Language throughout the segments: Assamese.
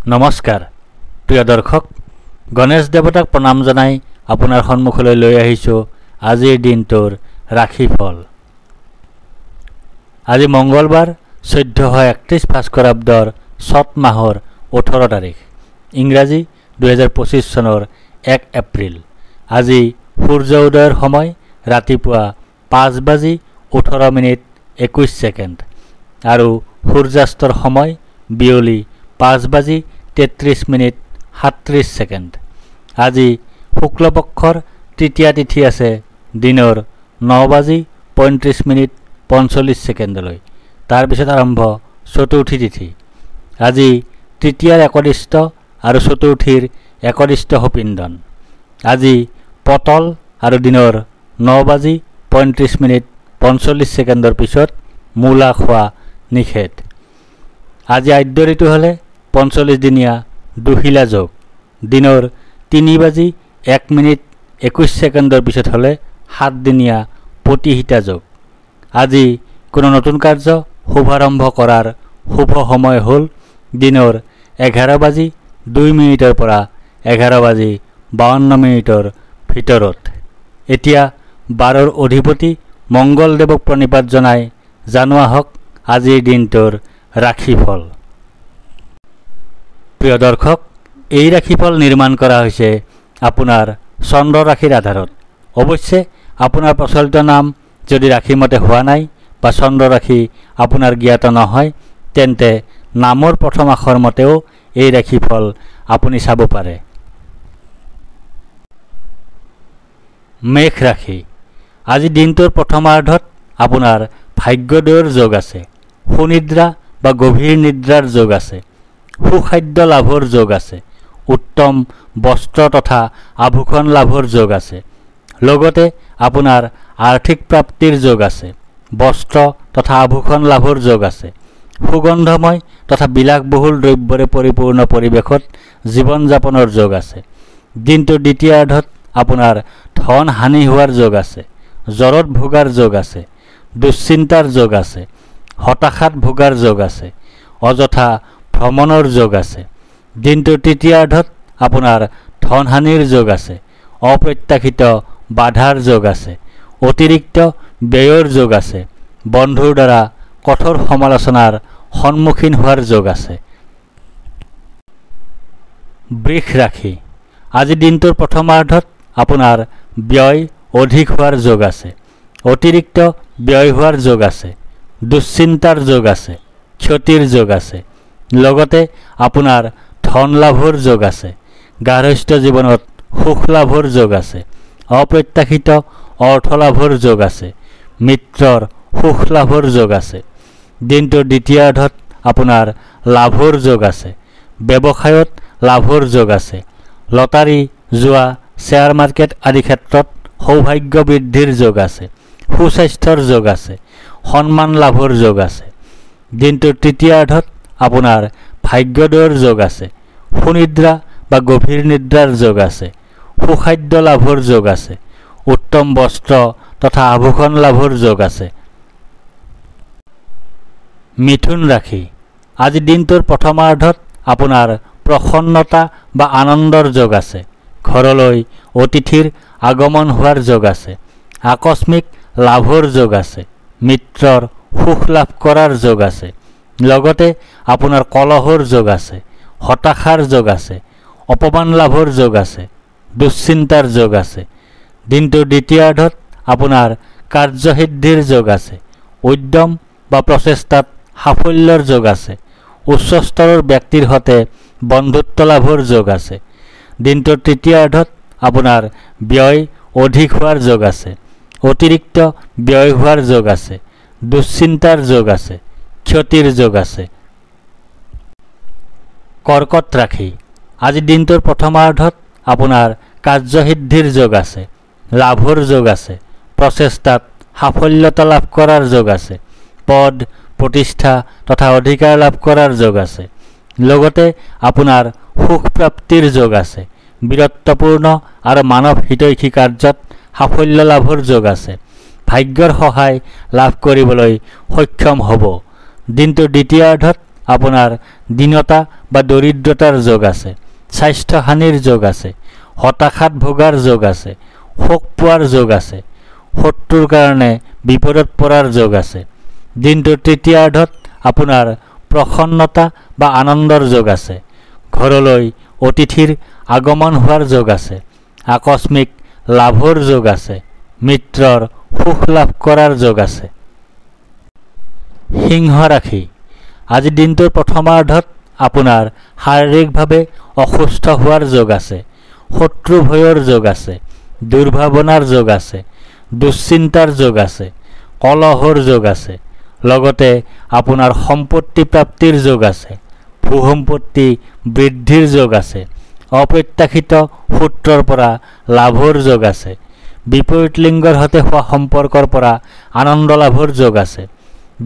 নমস্কাৰ প্ৰিয় দৰ্শক গণেশ দেৱতাক প্ৰণাম জনাই আপোনাৰ সন্মুখলৈ লৈ আহিছোঁ আজিৰ দিনটোৰ ৰাশিফল। আজি মঙ্গলবাৰ 1431 ভাস্কৰাব্দৰ চত মাহৰ 18 তাৰিখ, ইংৰাজী 2025 চনৰ 1 এপ্ৰিল। আজি সূৰ্য উদয়ৰ সময় ৰাতিপুৱা 5:18:21 আৰু সূৰ্যাস্তৰ সময় বিয়লি 5:33:37। আজি শুক্লপক্ষৰ তৃতীয়া তিথি আছে দিনৰ 9:35:45 তাৰপিছত আৰম্ভ চতুৰ্থী তিথি। আজি তৃতীয়াৰ একদিষ্ট আৰু চতুৰ্থীৰ একদিষ্ট সুপিন্দন। আজি পতল আৰু দিনৰ 9:35:45 পিছত মূলা খোৱা নিষেধ। আজি আদ্য ঋতু হ'লে 45 দিনীয়া দুশিলা যোগ, দিনৰ 3:01:21 পিছত হ'লে 7 দিনীয়া প্ৰতিহিতা যোগ। আজি কোনো নতুন কাৰ্য শুভাৰম্ভ কৰাৰ শুভ সময় হ'ল দিনৰ 11:02 পৰা 11:52 ভিতৰত। এতিয়া বাৰৰ অধিপতি মংগলদেৱক প্ৰণিপাত জনাই জনোৱা হওক আজিৰ দিনটোৰ ৰাশিফল। প্ৰিয় দৰ্শক, এই ৰাশিফল নিৰ্মাণ কৰা হৈছে আপোনাৰ চন্দ্ৰ ৰাশিৰ আধাৰত। অৱশ্যে আপোনাৰ প্ৰচলিত নাম যদি ৰাশিমতে হোৱা নাই বা চন্দ্ৰ ৰাশি আপোনাৰ জ্ঞাত নহয়, তেন্তে নামৰ প্ৰথম আখৰ মতেও এই ৰাশিফল আপুনি চাব পাৰে। মেষ ৰাশি। আজি দিনটোৰ প্ৰথমাৰ্ধত আপোনাৰ ভাগ্যোদয়ৰ যোগ আছে। সুনিদ্ৰা বা গভীৰ নিদ্ৰাৰ যোগ আছে। সুখাদ্য লাভৰ যোগ আছে। উত্তম বস্ত্ৰ তথা আভূষণ লাভৰ যোগ আছে। লগতে আপোনাৰ আৰ্থিক প্ৰাপ্তিৰ যোগ আছে। বস্ত্ৰ তথা আভূষণ লাভৰ যোগ আছে। সুগন্ধময় তথা বিলাসবহুল দ্ৰব্যৰে পৰিপূৰ্ণ পৰিৱেশত জীৱন যাপনৰ যোগ আছে। দিনটোৰ দ্বিতীয়াৰ্ধত আপোনাৰ ধন হানি হোৱাৰ যোগ আছে। জ্বৰত ভোগাৰ যোগ আছে। দুশ্চিন্তাৰ যোগ আছে। হতাশাত ভোগাৰ যোগ আছে। অযথা ভ্ৰমণৰ যোগ আছে। দিনটোৰ তৃতীয়াৰ্ধত আপোনাৰ ধন হানিৰ যোগ আছে। অপ্ৰত্যাশিত বাধাৰ যোগ আছে। অতিৰিক্ত ব্যয়ৰ যোগ আছে। বন্ধুৰ দ্বাৰা কঠোৰ সমালোচনাৰ সন্মুখীন হোৱাৰ যোগ আছে। বৃষ ৰাশি। আজি দিনটোৰ প্ৰথমাৰ্ধত আপোনাৰ ব্যয় অধিক হোৱাৰ যোগ আছে। অতিৰিক্ত ব্যয় হোৱাৰ যোগ আছে। দুশ্চিন্তাৰ যোগ আছে। ক্ষতিৰ যোগ আছে। লগতে আপোনাৰ ধন লাভৰ যোগ আছে। গাৰ্হস্থ্য জীৱনত সুখ লাভৰ যোগ আছে। অপ্ৰত্যাশিত অৰ্থ লাভৰ যোগ আছে। মিত্ৰৰ সুখ লাভৰ যোগ আছে। দিনটোৰ দ্বিতীয়াৰ্ধত আপোনাৰ লাভৰ যোগ আছে। ব্যৱসায়ত লাভৰ যোগ আছে। লটাৰী, জুৱা, শ্বেয়াৰ মাৰ্কেট আদি ক্ষেত্ৰত সৌভাগ্য বৃদ্ধিৰ যোগ আছে। সুস্বাস্থ্যৰ যোগ আছে। সন্মান লাভৰ যোগ আছে। দিনটোৰ তৃতীয়াৰ্ধত আপোনাৰ ভাগ্যোদয়ৰ যোগ আছে। সুনিদ্ৰা বা গভীৰ নিদ্ৰাৰ যোগ আছে। সুখাদ্য লাভৰ যোগ আছে। উত্তম বস্ত্ৰ তথা আভূষণ লাভৰ যোগ আছে। মিথুন ৰাশি। আজি দিনটোৰ প্ৰথমাৰ্ধত আপোনাৰ প্ৰসন্নতা বা আনন্দৰ যোগ আছে। ঘৰলৈ অতিথিৰ আগমন হোৱাৰ যোগ আছে। আকস্মিক লাভৰ যোগ আছে। মিত্ৰৰ সুখ লাভ কৰাৰ যোগ আছে। লগতে আপোনাৰ কলহৰ যোগ আছে। হতাশাৰ যোগ আছে। অপমান লাভৰ যোগ আছে। দুশ্চিন্তাৰ যোগ আছে। দিনটোৰ দ্বিতীয়াৰ্ধত আপোনাৰ কাৰ্যসিদ্ধিৰ যোগ আছে। উদ্যম বা প্ৰচেষ্টাত সাফল্যৰ যোগ আছে। উচ্চ স্তৰৰ ব্যক্তিৰ সৈতে বন্ধুত্ব লাভৰ যোগ আছে। দিনটোৰ তৃতীয়াৰ্ধত আপোনাৰ ব্যয় অধিক হোৱাৰ যোগ আছে। অতিৰিক্ত ব্যয় হোৱাৰ যোগ আছে। দুশ্চিন্তাৰ যোগ আছে। ক্ষতিৰ যোগ আছে। কৰ্কট ৰাশি। আজি দিনটোৰ প্ৰথমাৰ্ধত আপোনাৰ কাৰ্যসিদ্ধিৰ যোগ আছে। লাভৰ যোগ আছে। প্ৰচেষ্টাত সাফল্যতা লাভ কৰাৰ যোগ আছে। পদ প্ৰতিষ্ঠা তথা অধিকাৰ লাভ কৰাৰ যোগ আছে। লগতে আপোনাৰ সুখ প্ৰাপ্তিৰ যোগ আছে। বীৰত্বপূৰ্ণ আৰু মানৱ হিতৈষী কাৰ্যত সাফল্য লাভৰ যোগ আছে। ভাগ্যৰ সহায় লাভ কৰিবলৈ সক্ষম হ'ব। দিনটোৰ দ্বিতীয়াৰ্ধত আপোনাৰ দীনতা বা দৰিদ্ৰতাৰ যোগ আছে, স্বাস্থ্যহানিৰ যোগ আছে, হতাশাত ভোগাৰ যোগ আছে, শোক পোৱাৰ যোগ আছে, শত্ৰুৰ কাৰণে বিপদত পৰাৰ যোগ আছে। দিনটোৰ তৃতীয়াৰ্ধত আপোনাৰ প্ৰসন্নতা বা আনন্দৰ যোগ আছে, ঘৰলৈ অতিথিৰ আগমন হোৱাৰ যোগ আছে, আকস্মিক লাভৰ যোগ আছে, মিত্ৰৰ সুখ লাভ কৰাৰ যোগ আছে। সিংহ ৰাশি, আজি দিনটোৰ প্ৰথমাৰ্ধত আপোনাৰ শাৰীৰিকভাৱে অসুস্থ হোৱাৰ যোগ আছে, শত্ৰু ভয়ৰ যোগ আছে, দুৰ্ভাৱনাৰ যোগ আছে, দুশ্চিন্তাৰ যোগ আছে, কলহৰ যোগ আছে। লগতে আপোনাৰ সম্পত্তি প্ৰাপ্তিৰ যোগ আছে, ভূ-সম্পত্তি বৃদ্ধিৰ যোগ আছে, অপ্ৰত্যাশিত সূত্ৰৰ পৰা লাভৰ যোগ আছে, বিপৰীত লিংগৰ সৈতে হোৱা সম্পৰ্কৰ পৰা আনন্দ লাভৰ যোগ আছে।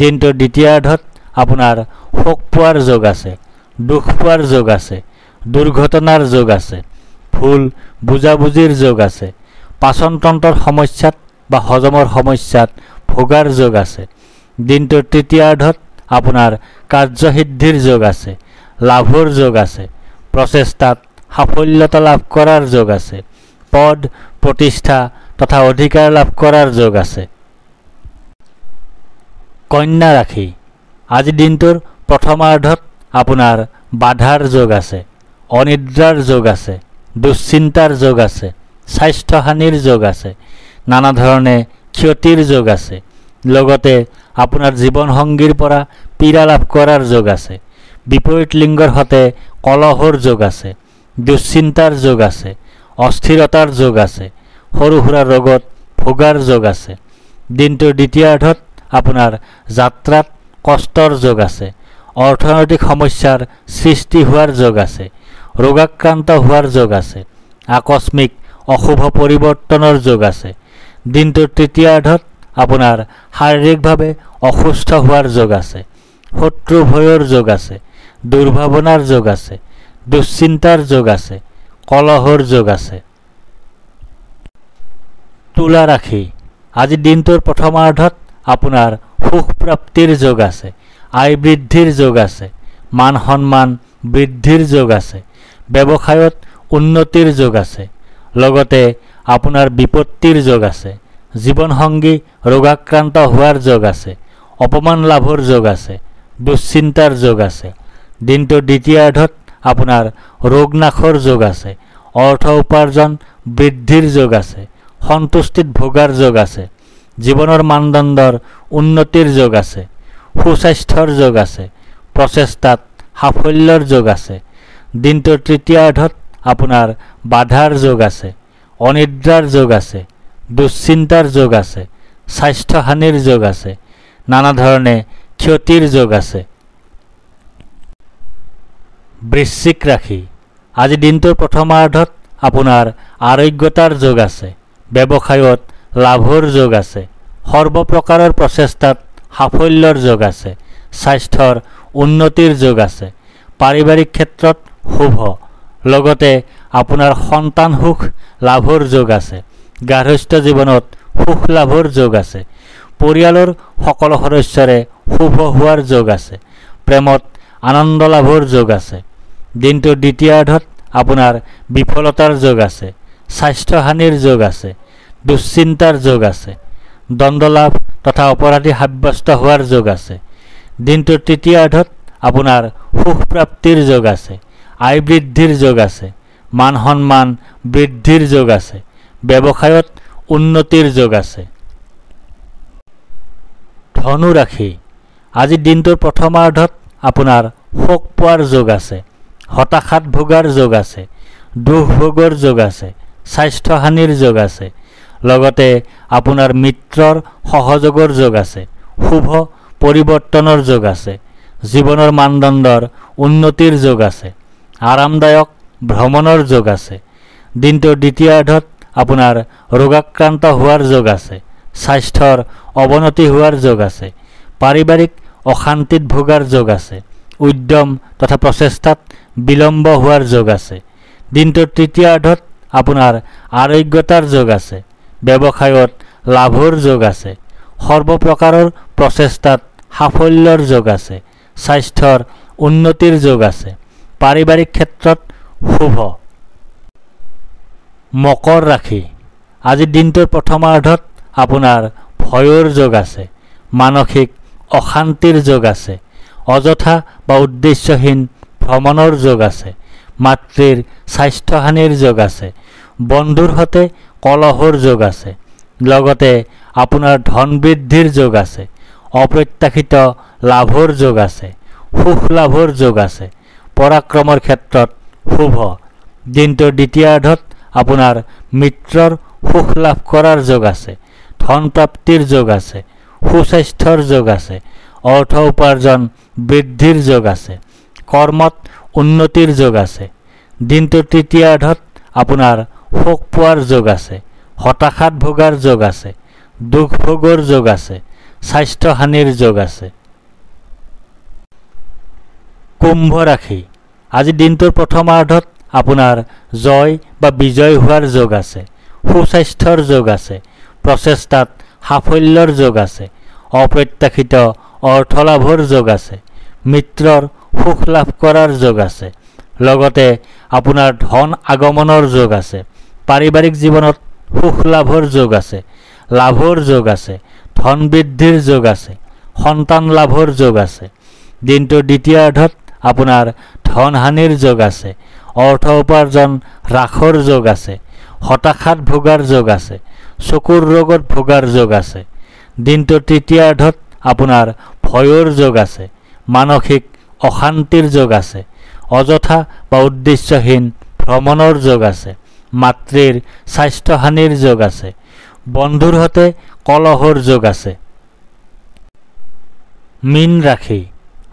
দিনটোৰ দ্বিতীয়াৰ্ধত আপোনাৰ শোক পোৱাৰ যোগ আছে, দুখ পোৱাৰ যোগ আছে, দুৰ্ঘটনাৰ যোগ আছে, ভুল বুজাবুজিৰ যোগ আছে, পাচনতন্ত্ৰৰ সমস্যাত বা হজমৰ সমস্যাত ভোগাৰ যোগ আছে। দিনটোৰ তৃতীয়াৰ্ধত আপোনাৰ কাৰ্যসিদ্ধিৰ যোগ আছে, লাভৰ যোগ আছে, প্ৰচেষ্টাত সাফল্যতা লাভ কৰাৰ যোগ আছে, পদ প্ৰতিষ্ঠা তথা অধিকাৰ লাভ কৰাৰ যোগ আছে। কন্যা ৰাশি, আজি দিনটোৰ প্ৰথমাৰ্ধত আপোনাৰ বাধাৰ যোগ আছে, অনিদ্ৰাৰ যোগ আছে, দুশ্চিন্তাৰ যোগ আছে, স্বাস্থ্যহানিৰ যোগ আছে, নানা ধৰণে ক্ষতিৰ যোগ আছে। লগতে আপোনাৰ জীৱনসংগীৰ পৰা পীড়া লাভ কৰাৰ যোগ আছে, বিপৰীত লিংগৰ সৈতে কলহৰ যোগ আছে, দুশ্চিন্তাৰ যোগ আছে, অস্থিৰতাৰ যোগ আছে, সৰু সুৰা ৰোগত ভোগাৰ যোগ আছে। দিনটোৰ দ্বিতীয়াৰ্ধত আপোনাৰ যাত্ৰাত কষ্টৰ যোগ আছে, অৰ্থনৈতিক সমস্যাৰ সৃষ্টি হোৱাৰ যোগ আছে, ৰোগাক্ৰান্ত হোৱাৰ যোগ আছে, আকস্মিক অশুভ পৰিৱৰ্তনৰ যোগ আছে। দিনটোৰ তৃতীয়াৰ্ধত আপোনাৰ শাৰীৰিকভাৱে অসুস্থ হোৱাৰ যোগ আছে, শত্ৰু ভয়ৰ যোগ আছে, দুৰ্ভাৱনাৰ যোগ আছে, দুশ্চিন্তাৰ যোগ আছে, কলহৰ যোগ আছে। তুলা ৰাশি, আজি দিনটোৰ প্ৰথমাৰ্ধত আপোনাৰ সুখ প্ৰাপ্তিৰ যোগ আছে, আয় বৃদ্ধিৰ যোগ আছে, মান সন্মান বৃদ্ধিৰ যোগ আছে, ব্যৱসায়ত উন্নতিৰ যোগ আছে। লগতে আপোনাৰ বিপত্তিৰ যোগ আছে, জীৱনসংগী ৰোগাক্ৰান্ত হোৱাৰ যোগ আছে, অপমান লাভৰ যোগ আছে, দুশ্চিন্তাৰ যোগ আছে। দিনটোৰ দ্বিতীয়াৰ্ধত আপোনাৰ ৰোগ নাশৰ যোগ আছে, অৰ্থ উপাৰ্জন বৃদ্ধিৰ যোগ আছে, সন্তুষ্টিত ভোগাৰ যোগ আছে, জীৱনৰ মানদণ্ডৰ উন্নতিৰ যোগ আছে, সুস্বাস্থ্যৰ যোগ আছে, প্ৰচেষ্টাত সাফল্যৰ যোগ আছে। দিনটোৰ তৃতীয়াৰ্ধত আপোনাৰ বাধাৰ যোগ আছে, অনিদ্ৰাৰ যোগ আছে, দুশ্চিন্তাৰ যোগ আছে, স্বাস্থ্যহানিৰ যোগ আছে, নানা ধৰণে ক্ষতিৰ যোগ আছে। বৃশ্চিক ৰাশি, আজি দিনটোৰ প্ৰথমাৰ্ধত আপোনাৰ আৰোগ্যতাৰ যোগ আছে, ব্যৱসায়ত লাভৰ যোগ আছে, সৰ্বপ্ৰকাৰৰ প্ৰচেষ্টাত সাফল্যৰ যোগ আছে, স্বাস্থ্যৰ উন্নতিৰ যোগ আছে, পাৰিবাৰিক ক্ষেত্ৰত শুভ। লগতে আপোনাৰ সন্তান সুখ লাভৰ যোগ আছে, গাৰ্হস্থ্য জীৱনত সুখ লাভৰ যোগ আছে, পৰিয়ালৰ সকলো সদস্যৰে শুভ হোৱাৰ যোগ আছে, প্ৰেমত আনন্দ লাভৰ যোগ আছে। দিনটোৰ দ্বিতীয়াৰ্ধত আপোনাৰ বিফলতাৰ যোগ আছে, স্বাস্থ্যহানিৰ যোগ আছে, দুশ্চিন্তাৰ যোগ আছে, দণ্ডলাভ তথা অপৰাধী সাব্যস্ত হোৱাৰ যোগ আছে। দিনটোৰ তৃতীয়াৰ্ধত আপোনাৰ সুখ প্ৰাপ্তিৰ যোগ আছে, আয় বৃদ্ধিৰ যোগ আছে, মান সন্মান বৃদ্ধিৰ যোগ আছে, ব্যৱসায়ত উন্নতিৰ যোগ আছে। ধনু ৰাশি, আজি দিনটোৰ প্ৰথমাৰ্ধত আপোনাৰ শোক পোৱাৰ যোগ আছে, হতাশাত ভোগাৰ যোগ আছে, দুখ ভোগৰ যোগ আছে, স্বাস্থ্যহানিৰ যোগ আছে। লগতে আপোনাৰ মিত্ৰৰ সহযোগৰ যোগ আছে, শুভ পৰিৱৰ্তনৰ যোগ আছে, জীৱনৰ মানদণ্ডৰ উন্নতিৰ যোগ আছে, আৰামদায়ক ভ্ৰমণৰ যোগ আছে। দিনটোৰ দ্বিতীয়াৰ্ধত আপোনাৰ ৰোগাক্ৰান্ত হোৱাৰ যোগ আছে, স্বাস্থ্যৰ অৱনতি হোৱাৰ যোগ আছে, পাৰিবাৰিক অশান্তিত ভোগাৰ যোগ আছে, উদ্যম তথা প্ৰচেষ্টাত বিলম্ব হোৱাৰ যোগ আছে। দিনটোৰ তৃতীয়াৰ্ধত আপোনাৰ আৰোগ্যতাৰ যোগ আছে, ব্যৱসায়ত লাভৰ যোগ আছে, সৰ্বপ্ৰকাৰৰ প্ৰচেষ্টাত সাফল্যৰ যোগ আছে, স্বাস্থ্যৰ উন্নতিৰ যোগ আছে। পাৰিবাৰিক ক্ষেত্ৰত শুভ। মকৰ ৰাশি, আজি দিনটোৰ প্ৰথমাৰ্ধত আপোনাৰ ভয়ৰ যোগ আছে। মানসিক অশান্তিৰ যোগ আছে। অযথা বা উদ্দেশ্যহীন ভ্ৰমণৰ যোগ আছে। মাতৃৰ স্বাস্থ্যহানিৰ যোগ আছে। বন্ধুৰ সৈতে কলহৰ যোগ আছে। লগতে আপোনাৰ ধন বৃদ্ধিৰ যোগ আছে। অপ্ৰত্যাশিত লাভৰ যোগ আছে। সুখ লাভৰ যোগ আছে। পৰাক্ৰমৰ ক্ষেত্ৰত শুভ। দিনটোৰ দ্বিতীয়াৰ্ধত আপোনাৰ মিত্ৰৰ সুখ লাভ কৰাৰ যোগ আছে। ধন প্ৰাপ্তিৰ যোগ আছে। সুস্বাস্থ্যৰ যোগ আছে। অৰ্থ উপাৰ্জন বৃদ্ধিৰ যোগ আছে। কৰ্মত উন্নতিৰ যোগ আছে। দিনটোৰ তৃতীয়াৰ্ধত আপোনাৰ শোক পোৱাৰ যোগ আছে। হতাশাত ভোগাৰ যোগ আছে। দুখ ভোগৰ যোগ আছে। স্বাস্থ্যহানিৰ যোগ আছে। কুম্ভ ৰাশি, আজি দিনটোৰ প্ৰথমাৰ্ধত আপোনাৰ জয় বা বিজয় হোৱাৰ যোগ আছে। সুস্বাস্থ্যৰ যোগ আছে। প্ৰচেষ্টাত সাফল্যৰ যোগ আছে। অপ্ৰত্যাশিত অৰ্থলাভৰ যোগ আছে। মিত্ৰৰ সুখ লাভ কৰাৰ যোগ আছে। লগতে আপোনাৰ ধন আগমনৰ যোগ আছে। পাৰিবাৰিক জীৱনত সুখ লাভৰ যোগ আছে। লাভৰ যোগ আছে। ধন বৃদ্ধিৰ যোগ আছে। সন্তান লাভৰ যোগ আছে। দিনটোৰ দ্বিতীয়াৰ্ধত আপোনাৰ ধন হানিৰ যোগ আছে। অৰ্থ উপাৰ্জন হ্ৰাসৰ যোগ আছে। হতাশাত ভোগাৰ যোগ আছে। চকুৰ ৰোগত ভোগাৰ যোগ আছে। দিনটোৰ তৃতীয়াৰ্ধত আপোনাৰ ভয়ৰ যোগ আছে। মানসিক অশান্তিৰ যোগ আছে। অযথা বা উদ্দেশ্যহীন ভ্ৰমণৰ যোগ আছে। মাতৃৰ স্বাস্থ্যহানিৰ যোগ আছে। বন্ধুৰ সৈতে কলহৰ যোগ আছে। মীন ৰাশি,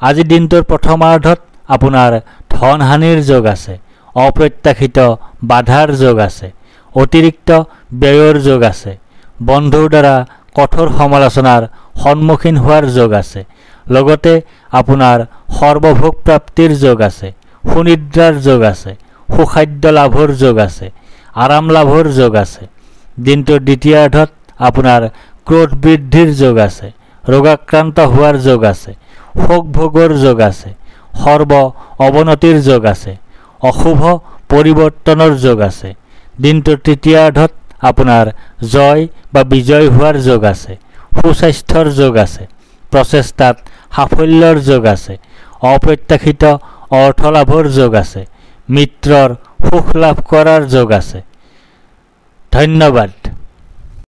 আজি দিনটোৰ প্ৰথমাৰ্ধত আপোনাৰ ধন হানিৰ যোগ আছে। অপ্ৰত্যাশিত বাধাৰ যোগ আছে। অতিৰিক্ত ব্যয়ৰ যোগ আছে। বন্ধুৰ দ্বাৰা কঠোৰ সমালোচনাৰ সন্মুখীন হোৱাৰ যোগ আছে। লগতে আপোনাৰ সৰ্বভোগ প্ৰাপ্তিৰ যোগ আছে। সুনিদ্ৰাৰ যোগ আছে। সুখাদ্য লাভৰ যোগ আছে। আৰাম লাভৰ যোগ আছে। দিনটোৰ দ্বিতীয়াৰ্ধত আপোনাৰ ক্ৰোধ বৃদ্ধিৰ যোগ আছে। ৰোগাক্ৰান্ত হোৱাৰ যোগ আছে। শোক ভোগৰ যোগ আছে। সৰ্ব অৱনতিৰ যোগ আছে। অশুভ পৰিৱৰ্তনৰ যোগ আছে। দিনটোৰ তৃতীয়াৰ্ধত আপোনাৰ জয় বা বিজয় হোৱাৰ যোগ আছে। সুস্বাস্থ্যৰ যোগ আছে। প্ৰচেষ্টাত সাফল্যৰ যোগ আছে। অপ্ৰত্যাশিত অৰ্থলাভৰ যোগ আছে। মিত্ৰৰ সুখ লাভ কৰাৰ যোগ আছে। ধন্যবাদ।